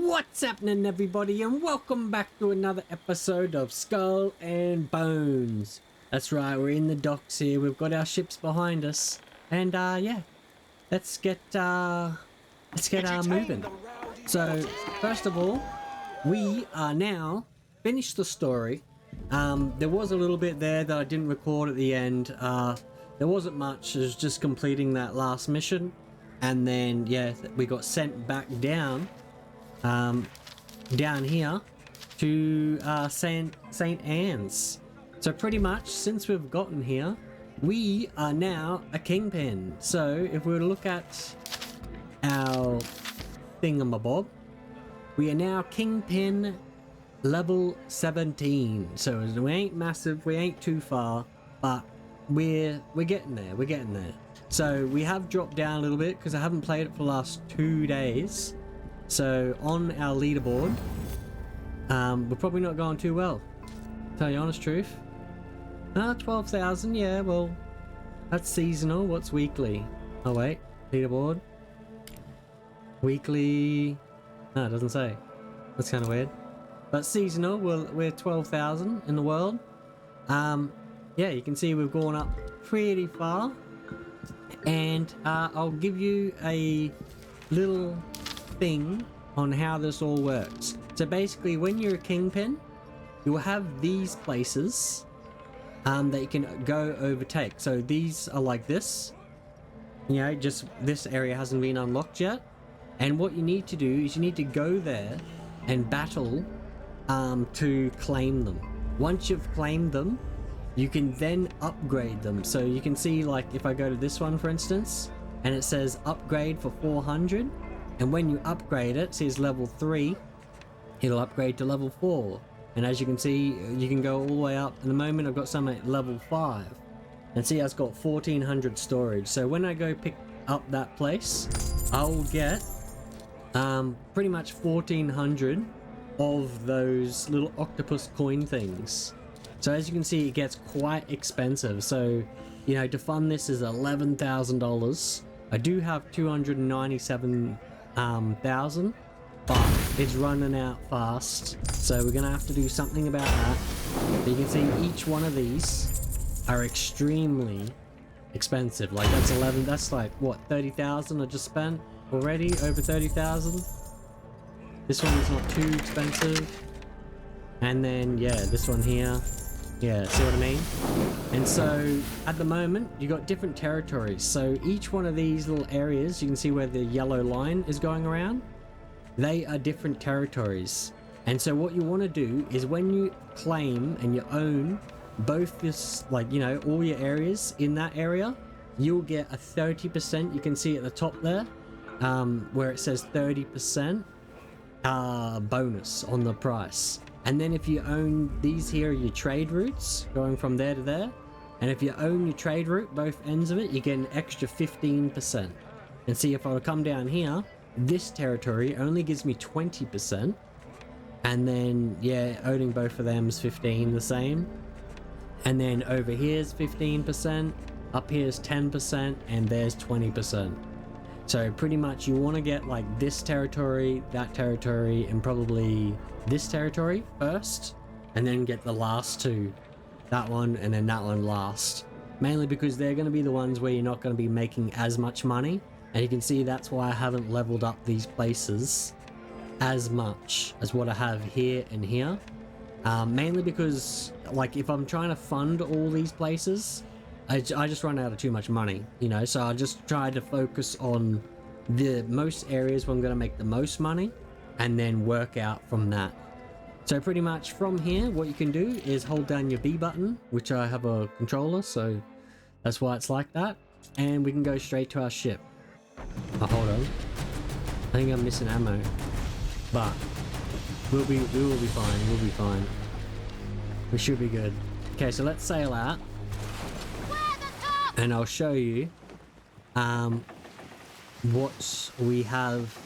What's happening, everybody, and welcome back to another episode of Skull and Bones. That's right, we're in the docks here. We've got our ships behind us, and yeah, let's get moving. So first of all, we are now finished the story. There was a little bit there that I didn't record at the end. There wasn't much. It was just completing that last mission, and then yeah, we got sent back down here to Saint Anne's. So pretty much since we've gotten here, we are now a Kingpin. So if we were to look at our thingamabob, we are now Kingpin level 17. So we ain't massive, we ain't too far, but we're getting there. So we have dropped down a little bit because I haven't played it for the last 2 days. So on our leaderboard, we're probably not going too well, tell you honest truth. 12,000, yeah, well, that's seasonal. What's weekly? Oh wait, leaderboard. Weekly, no, it doesn't say. That's kind of weird. But seasonal, we're 12,000 in the world. Yeah, you can see we've gone up pretty far. And I'll give you a little thing on how this all works. So basically, when you're a Kingpin, you will have these places that you can go overtake. So these are like this, you know, just this area hasn't been unlocked yet, and what you need to do is you need to go there and battle to claim them. Once you've claimed them, you can then upgrade them. So you can see, like, if I go to this one for instance, and it says upgrade for 400, and when you upgrade it, see it's level 3, it'll upgrade to level 4. And as you can see, you can go all the way up. At the moment I've got some at level 5. And see, I've got 1400 storage. So when I go pick up that place, I'll get pretty much 1400 of those little octopus coin things. So as you can see, it gets quite expensive. So, you know, to fund this is $11,000. I do have 297,000, but it's running out fast. So we're gonna have to do something about that. But you can see each one of these are extremely expensive. Like that's like what, 30,000 I just spent already, over 30,000. This one is not too expensive. And then yeah, this one here. Yeah, see what I mean? And so at the moment you got different territories. So each one of these little areas, you can see where the yellow line is going around, they are different territories. And so what you want to do is when you claim and you own both this, like, you know, all your areas in that area, you'll get a 30%. You can see at the top there where it says 30% bonus on the price. And then if you own these here are your trade routes going from there to there, and if you own your trade route, both ends of it, you get an extra 15%. And see, if I were to come down here, this territory only gives me 20%, and then yeah, owning both of them is 15, the same. And then over here's 15%, up here's 10%, and there's 20%. So pretty much you want to get like this territory, that territory, and probably this territory first, and then get the last two, that one and then that one last, mainly because they're going to be the ones where you're not going to be making as much money. And you can see that's why I haven't leveled up these places as much as what I have here and here, mainly because, like, if I'm trying to fund all these places, I just run out of too much money, you know. So I just try to focus on the most areas where I'm going to make the most money, and then work out from that. So pretty much from here, what you can do is hold down your B button, which I have a controller, so that's why it's like that, and we can go straight to our ship. Oh, hold on, I think I'm missing ammo, but we will be fine. We should be good. Okay, so let's sail out, and I'll show you what we have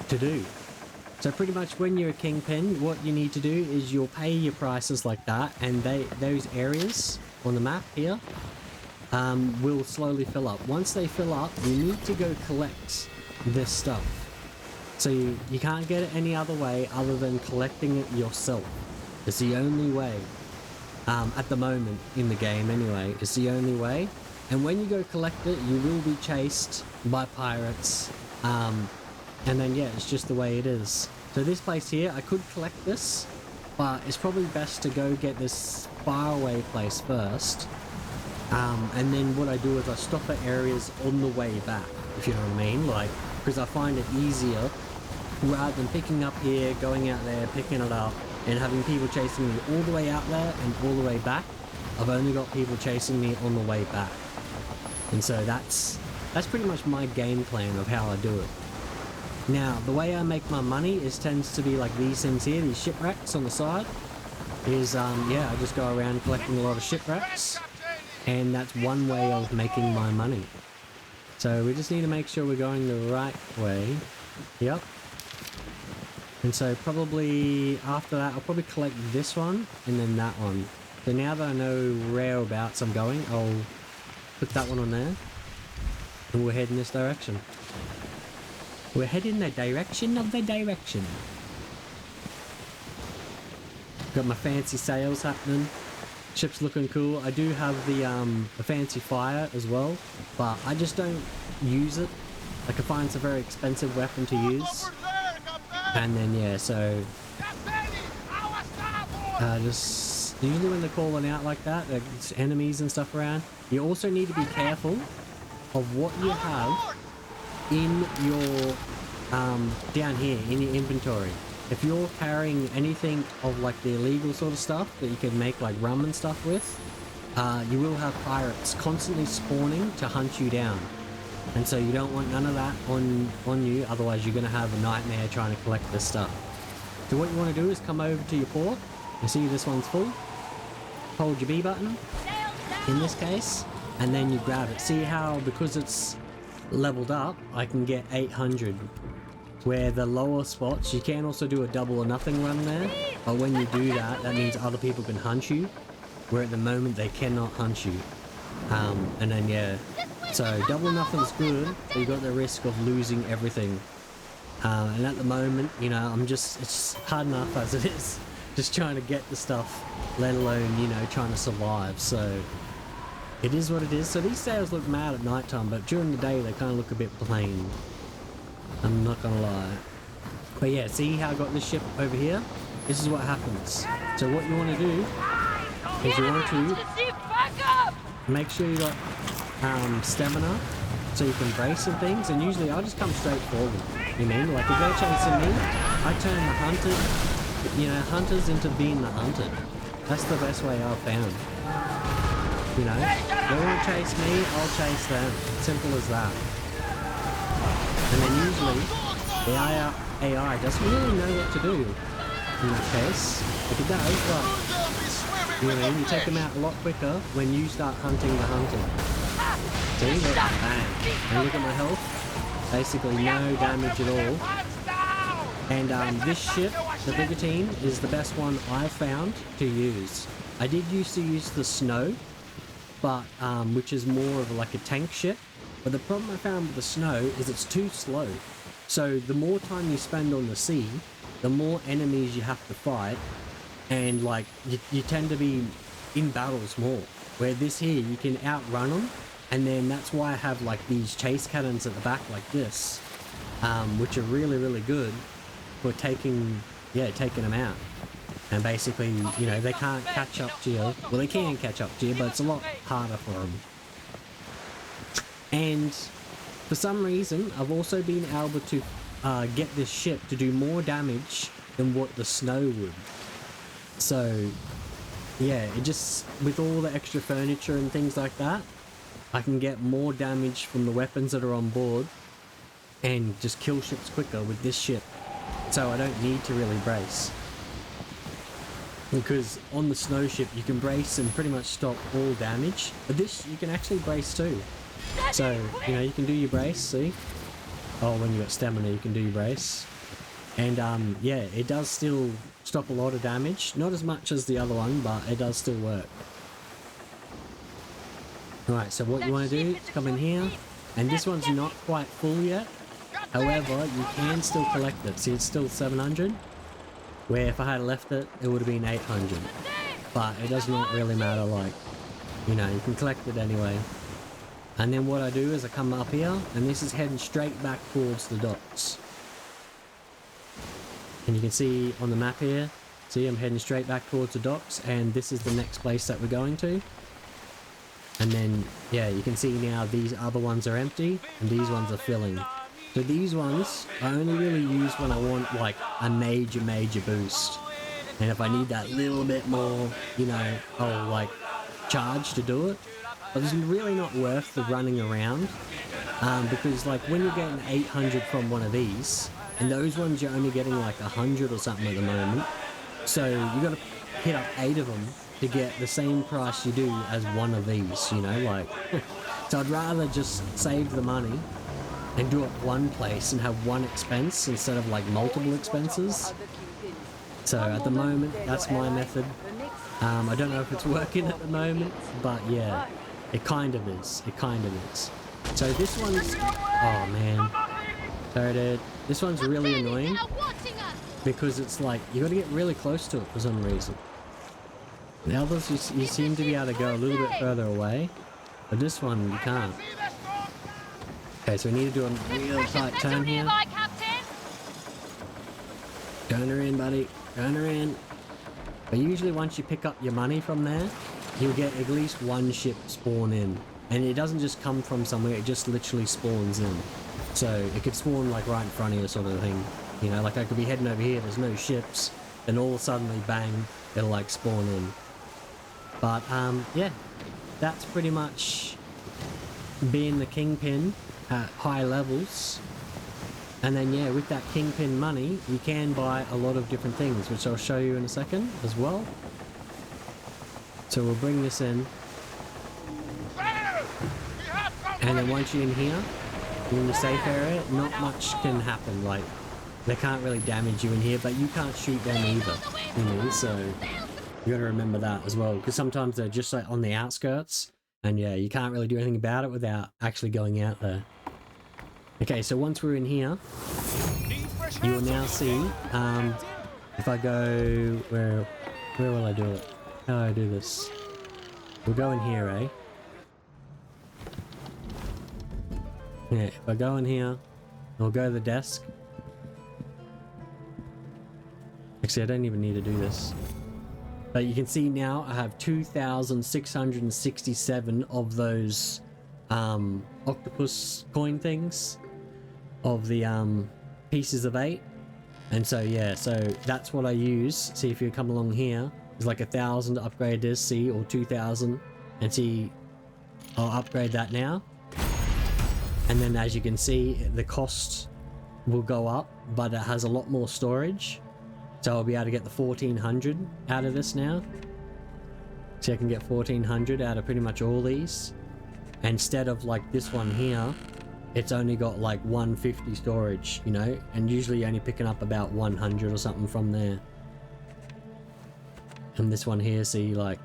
to do. So pretty much when you're a Kingpin, what you need to do is you'll pay your prices like that, and those areas on the map here will slowly fill up. Once they fill up, you need to go collect this stuff. So you can't get it any other way other than collecting it yourself. It's the only way. At the moment in the game anyway, it's the only way. And when you go collect it, you will be chased by pirates. And then yeah, it's just the way it is. So this place here, I could collect this, but it's probably best to go get this faraway place first. And then what I do is I stop at areas on the way back, if you know what I mean. Like, because I find it easier rather than picking up here, going out there, picking it up, and having people chasing me all the way out there and all the way back. I've only got people chasing me on the way back. And so that's pretty much my game plan of how I do it. Now, the way I make my money tends to be like these things here, these shipwrecks on the side. Yeah, I just go around collecting a lot of shipwrecks. And that's one way of making my money. So we just need to make sure we're going the right way. Yep. And so probably after that, I'll probably collect this one and then that one. So now that I know whereabouts I'm going, I'll put that one on there. And we'll head in this direction. We're heading the direction of the direction. Got my fancy sails happening. Ship's looking cool. I do have the fancy fire as well, but I just don't use it. Like, I find it's a very expensive weapon to use. And then yeah, so just usually when they're calling out like that, there's enemies and stuff around. You also need to be careful of what you have in your down here in your inventory. If you're carrying anything of like the illegal sort of stuff that you can make like rum and stuff with, you will have pirates constantly spawning to hunt you down. And so you don't want none of that on you, otherwise you're going to have a nightmare trying to collect this stuff. So what you want to do is come over to your port. You see this one's full. Hold your B button, in this case, and then you grab it. See how, because it's leveled up, I can get 800. Where the lower spots, you can also do a double or nothing run there. But when you do that, that means other people can hunt you. Where at the moment they cannot hunt you. And then yeah. So double or nothing's good, but you got the risk of losing everything. And at the moment, you know, it's hard enough as it is. Just trying to get the stuff, let alone, you know, trying to survive. So it is what it is. So these sails look mad at night time, but during the day they kind of look a bit plain. I'm not gonna lie. But yeah, see how I got this ship over here? This is what happens. So what you want to do is you want to make sure you got stamina so you can brace and things, and usually I'll just come straight forward. You mean, like if they're chasing me, I turn the hunters into being the hunted. That's the best way I've found. You know, they won't chase me, I'll chase them. Simple as that. And then usually the AI doesn't really know what to do in that case. Like it does, but you know, you take them out a lot quicker when you start hunting the hunted. See, look, bang. And look at my health. Basically no damage at all. And this ship, the brigantine, is the best one I've found to use. I did used to use the Snow, but which is more of like a tank ship. But the problem I found with the Snow is it's too slow. So the more time you spend on the sea, the more enemies you have to fight, and like you tend to be in battles more. Where this here, you can outrun them, and then that's why I have like these chase cannons at the back like this, which are really, really good for taking them out. And basically, you know, they can't catch up to you. Well, they can catch up to you, but it's a lot harder for them. And for some reason, I've also been able to get this ship to do more damage than what the Snow would. So, yeah, it just, with all the extra furniture and things like that, I can get more damage from the weapons that are on board and just kill ships quicker with this ship. So I don't need to really brace. Because on the Snow ship, you can brace and pretty much stop all damage. But this, you can actually brace too. So, you know, you can do your brace, see? Oh, when you got stamina, you can do your brace. And, yeah, it does still stop a lot of damage. Not as much as the other one, but it does still work. Alright, so what you want to do is come in here. And this one's not quite full yet. However, you can still collect it. See, it's still 700, where if I had left it, it would have been 800. But it does not really matter, like, you know, you can collect it anyway. And then what I do is I come up here, and this is heading straight back towards the docks. And you can see on the map here, see I'm heading straight back towards the docks, and this is the next place that we're going to. And then, yeah, you can see now these other ones are empty, and these ones are filling. So these ones I only really use when I want like a major boost. And if I need that little bit more, you know, I'll like charge to do it. But it's really not worth the running around, because like when you're getting 800 from one of these, and those ones you're only getting like 100 or something at the moment, so you got to hit up 8 of them to get the same price you do as one of these, you know, like. So I'd rather just save the money and do it one place and have one expense instead of like multiple expenses. So at the moment, that's my method. I don't know if it's working at the moment, but yeah. It kind of is. It kind of is. So this one's... Oh, man. Sorry, dude. This one's really annoying because it's like, you gotta get really close to it for some reason. The others, you seem to be able to go a little bit further away, but this one, you can't. Okay, so we need to do a real tight turn here. Turn her in, buddy. Turn her in. But usually once you pick up your money from there, you'll get at least one ship spawn in. And it doesn't just come from somewhere, it just literally spawns in. So it could spawn like right in front of you sort of thing. You know, like I could be heading over here, there's no ships, and all of a sudden, bang, it'll like spawn in. But yeah, that's pretty much being the Kingpin at high levels. And then yeah, with that Kingpin money, you can buy a lot of different things, which I'll show you in a second as well. So we'll bring this in. And then once you're in here, you're in the safe area, not much can happen. Like, they can't really damage you in here, but you can't shoot them either. You know, so you gotta remember that as well, because sometimes they're just like on the outskirts, and yeah, you can't really do anything about it without actually going out there. Okay, so once we're in here, you will now see, if I go, where will I do it? How do I do this? We'll go in here, eh? Yeah, if I go in here, I'll go to the desk. Actually, I don't even need to do this. But you can see now I have 2,667 of those octopus coin things, of the pieces of 8. And so yeah, so that's what I use. See, if you come along here, there's like 1,000 to upgrade this, see, or 2,000, and see, I'll upgrade that now. And then as you can see, the cost will go up, but it has a lot more storage. So I'll be able to get the 1,400 out of this now. So I can get 1,400 out of pretty much all these. Instead of like this one here, it's only got like 150 storage, you know, and usually you're only picking up about 100 or something from there. And this one here, see, like,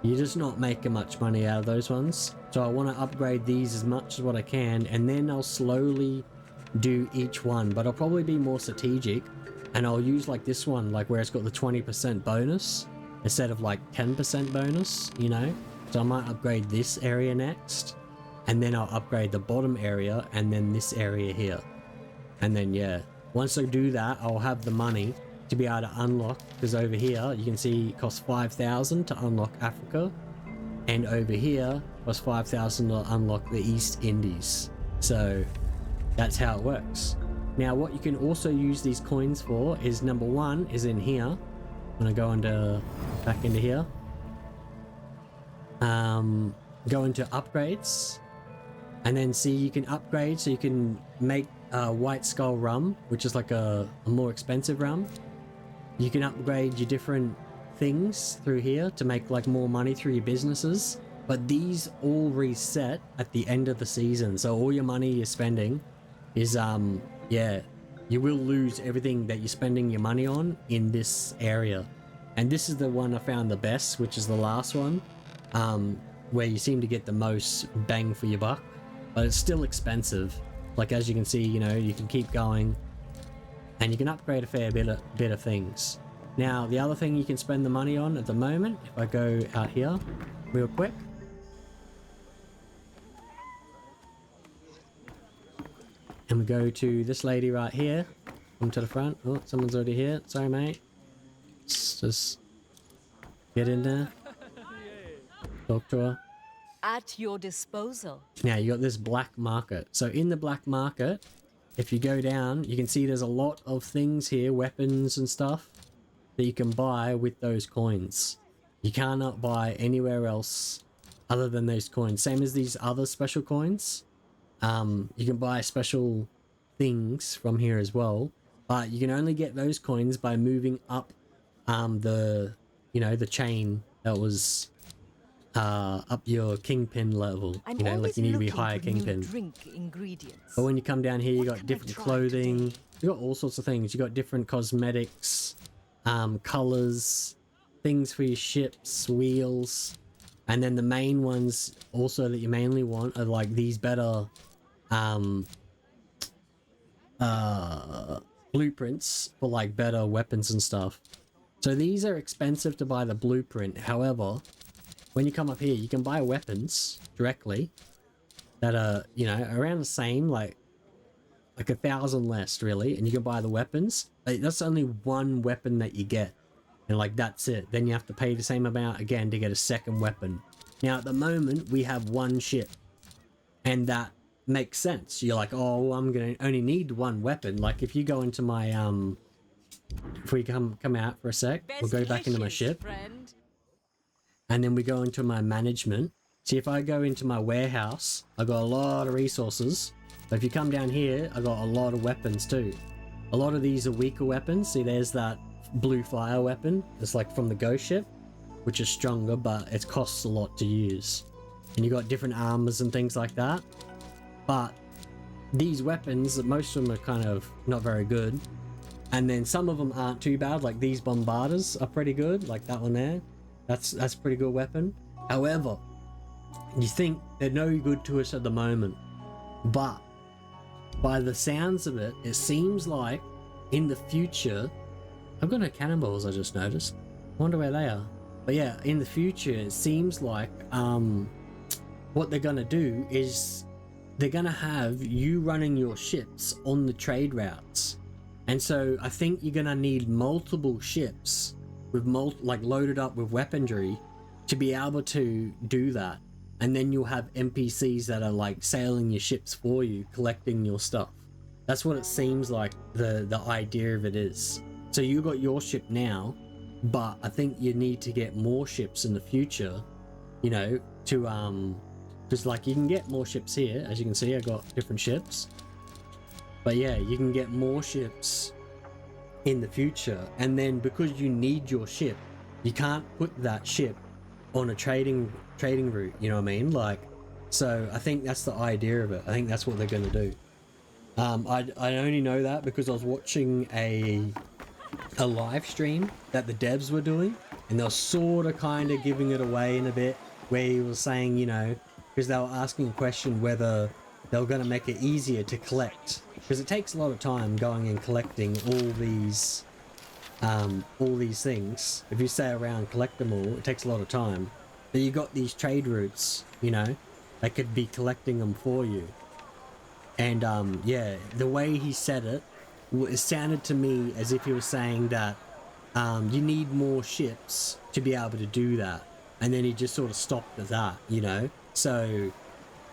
you're just not making much money out of those ones. So I want to upgrade these as much as what I can, and then I'll slowly do each one, but I'll probably be more strategic, and I'll use like this one, like where it's got the 20% bonus instead of like 10% bonus, you know. So I might upgrade this area next, and then I'll upgrade the bottom area, and then this area here. And then yeah, once I do that, I'll have the money to be able to unlock, because over here you can see it costs 5,000 to unlock Africa, and over here costs 5,000 to unlock the East Indies. So that's how it works. Now what you can also use these coins for is, number one is in here. I'm gonna go into back into here, go into upgrades, and then see, you can upgrade, so you can make white skull rum, which is like a more expensive rum. You can upgrade your different things through here to make like more money through your businesses, but these all reset at the end of the season. So all your money you're spending is yeah, you will lose everything that you're spending your money on in this area. And this is the one I found the best, which is the last one, where you seem to get the most bang for your buck, but it's still expensive. Like as you can see, you know, you can keep going and you can upgrade a fair bit of things. Now, the other thing you can spend the money on at the moment, if I go out here real quick. And we go to this lady right here. Come to the front. Oh, someone's already here. Sorry, mate. Just get in there. Talk to her. At your disposal. Now, you got this black market. So in the black market, if you go down, you can see there's a lot of things here, weapons and stuff, that you can buy with those coins. You cannot buy anywhere else other than those coins. Same as these other special coins. You can buy special things from here as well, but you can only get those coins by moving up the, you know, the chain that was up your Kingpin level. You know, like you need to be higher Kingpin. Drink ingredients. But when you come down here, you got different clothing. You got all sorts of things. You got different cosmetics, colors, things for your ships, wheels, and then the main ones also that you mainly want are like these better blueprints for like better weapons and stuff. So these are expensive to buy the blueprint. However, when you come up here, you can buy weapons directly that are, you know, around the same, like 1,000 less really, and you can buy the weapons. That's only one weapon that you get, and like that's it. Then you have to pay the same amount again to get a second weapon. Now at the moment we have one ship, and that makes sense. You're like, oh, I'm gonna only need one weapon. Like if you go into my if we come out for a sec, we'll go back into my ship, and then we go into my management. See, if I go into my warehouse, I got a lot of resources. But if you come down here, I got a lot of weapons too. A lot of these are weaker weapons. See, there's that blue fire weapon. It's like from the ghost ship, which is stronger, but it costs a lot to use. And you got different armors and things like that. But these weapons, most of them are kind of not very good. And then some of them aren't too bad. Like these bombarders are pretty good. Like that one there. That's a pretty good weapon. However, you think they're no good to us at the moment. But by the sounds of it, it seems like in the future... I've got no cannonballs, I just noticed. I wonder where they are. But yeah, in the future, it seems like what they're going to do is they're going to have you running your ships on the trade routes. And so I think you're going to need multiple ships with like loaded up with weaponry to be able to do that. And then you'll have NPCs that are like sailing your ships for you, collecting your stuff. That's what it seems like the idea of it is. So you got your ship now, but I think you need to get more ships in the future, you know, to because like you can get more ships here. As you can see, I got different ships. But yeah, you can get more ships in the future, and then because you need your ship, you can't put that ship on a trading route, you know what I mean? Like, so I think that's the idea of it. I think that's what they're going to do. I only know that because I was watching a live stream that the devs were doing, and they were sort of kind of giving it away in a bit, where he was saying, you know, because they were asking a question whether they were going to make it easier to collect, because it takes a lot of time going and collecting all these things. If you stay around, collect them all, it takes a lot of time. But you got these trade routes, you know, that could be collecting them for you. And yeah, the way he said it, it sounded to me as if he was saying that you need more ships to be able to do that. And then he just sort of stopped at that, you know. So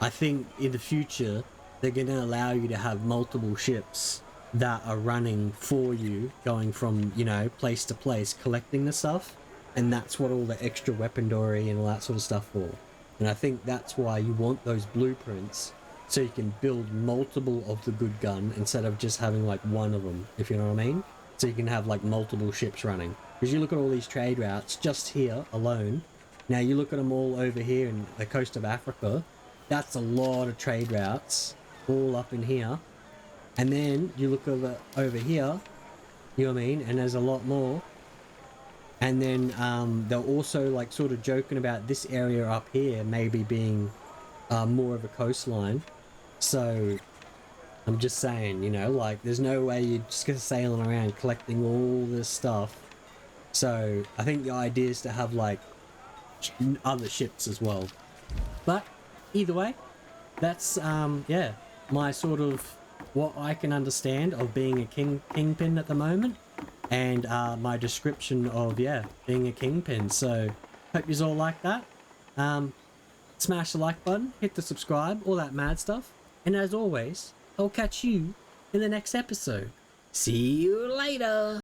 I think in the future they're going to allow you to have multiple ships that are running for you, going from, you know, place to place, collecting the stuff. And that's what all the extra weaponry and all that sort of stuff for. And I think that's why you want those blueprints, so you can build multiple of the good gun instead of just having like one of them, if you know what I mean. So you can have like multiple ships running. Because you look at all these trade routes just here alone. Now you look at them all over here in the coast of Africa. That's a lot of trade routes all up in here. And then you look over here, you know what I mean, and there's a lot more. And then they're also like sort of joking about this area up here maybe being more of a coastline. So I'm just saying, you know, like there's no way you're just gonna sailing around collecting all this stuff. So I think the idea is to have like other ships as well. But either way, that's yeah, my sort of what I can understand of being a kingpin at the moment, and my description of, yeah, being a kingpin. So hope you all like that. Smash the like button, hit the subscribe, all that mad stuff, and as always, I'll catch you in the next episode. See you later.